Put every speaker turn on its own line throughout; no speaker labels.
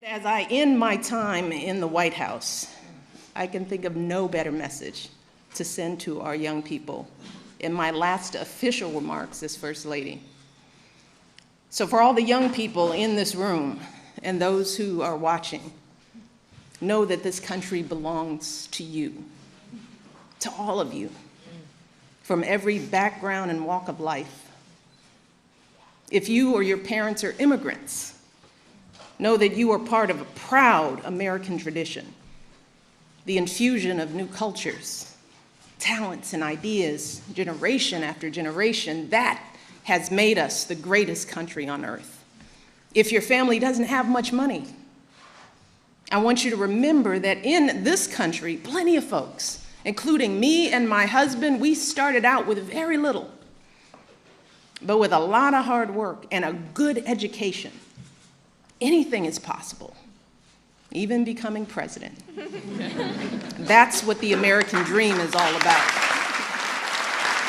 As I end my time in the White House, I can think of no better message to send to our young people in my last official remarks as First Lady. So for all the young people in this room and those who are watching, know that this country belongs to you, to all of you, from every background and walk of life. If you or your parents are immigrants, know that you are part of a proud American tradition, the infusion of new cultures, talents, and ideas, generation after generation, that has made us the greatest country on earth. If your family doesn't have much money, I want you to remember that in this country, plenty of folks, including me and my husband, we started out with very little, but with a lot of hard work and a good education, anything is possible, even becoming president. That's what the American dream is all about.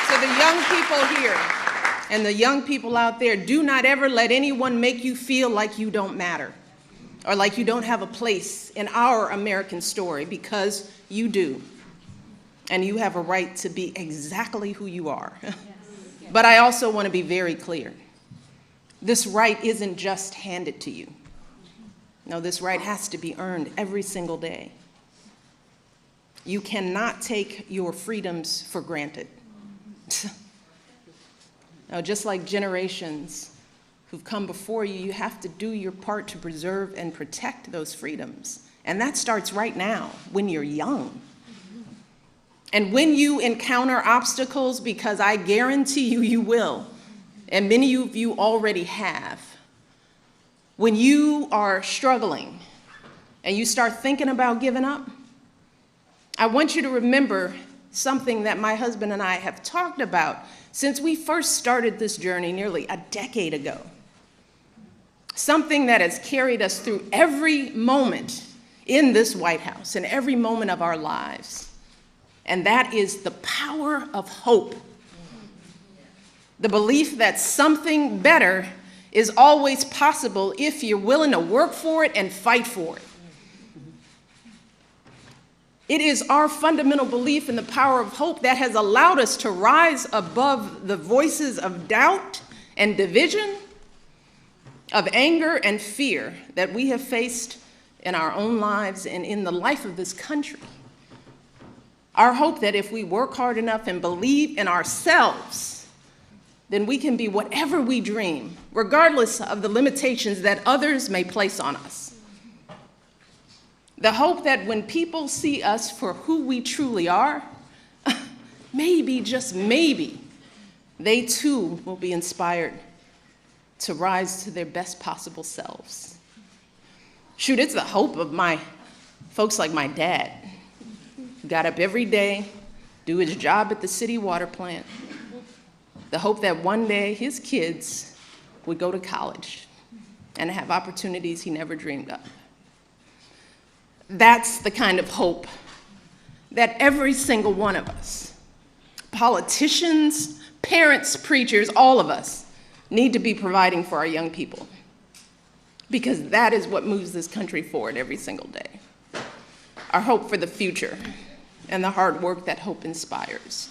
So the young people here and the young people out there, do not ever let anyone make you feel like you don't matter or like you don't have a place in our American story, because you do. And you have a right to be exactly who you are. But I also want to be very clear. This right isn't just handed to you. No, this right has to be earned every single day. You cannot take your freedoms for granted. Now, just like generations who've come before you, you have to do your part to preserve and protect those freedoms. And that starts right now, when you're young. And when you encounter obstacles, because I guarantee you, you will, and many of you already have, when you are struggling and you start thinking about giving up, I want you to remember something that my husband and I have talked about since we first started this journey nearly a decade ago. Something that has carried us through every moment in this White House and every moment of our lives. And that is the power of hope. The belief that something better is always possible if you're willing to work for it and fight for it. It is our fundamental belief in the power of hope that has allowed us to rise above the voices of doubt and division, of anger and fear that we have faced in our own lives and in the life of this country. Our hope that if we work hard enough and believe in ourselves, then we can be whatever we dream, regardless of the limitations that others may place on us. The hope that when people see us for who we truly are, maybe, just maybe, they too will be inspired to rise to their best possible selves. Shoot, it's the hope of my folks like my dad. Got up every day, do his job at the city water plant. The hope that one day his kids would go to college and have opportunities he never dreamed of. That's the kind of hope that every single one of us, politicians, parents, preachers, all of us, need to be providing for our young people, because that is what moves this country forward every single day. Our hope for the future and the hard work that hope inspires.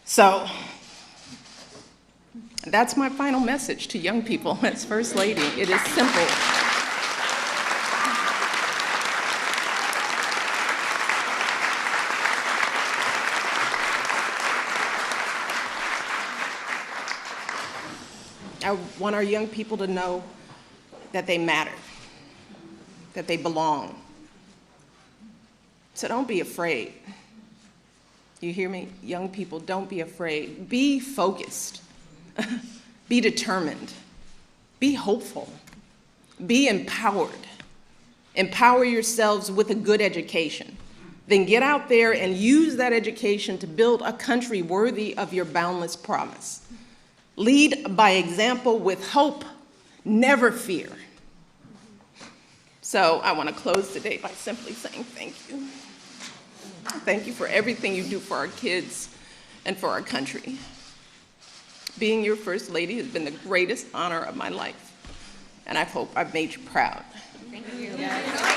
So that's my final message to young people as First Lady. It is simple. I want our young people to know that they matter, that they belong. So don't be afraid. You hear me? Young people, don't be afraid. Be focused. Be determined. Be hopeful. Be empowered. Empower yourselves with a good education. Then get out there and use that education to build a country worthy of your boundless promise. Lead by example with hope, never fear. So I want to close today by simply saying thank you. Thank you for everything you do for our kids and for our country. Being your First Lady has been the greatest honor of my life. and I hope I've made you proud.
Thank you.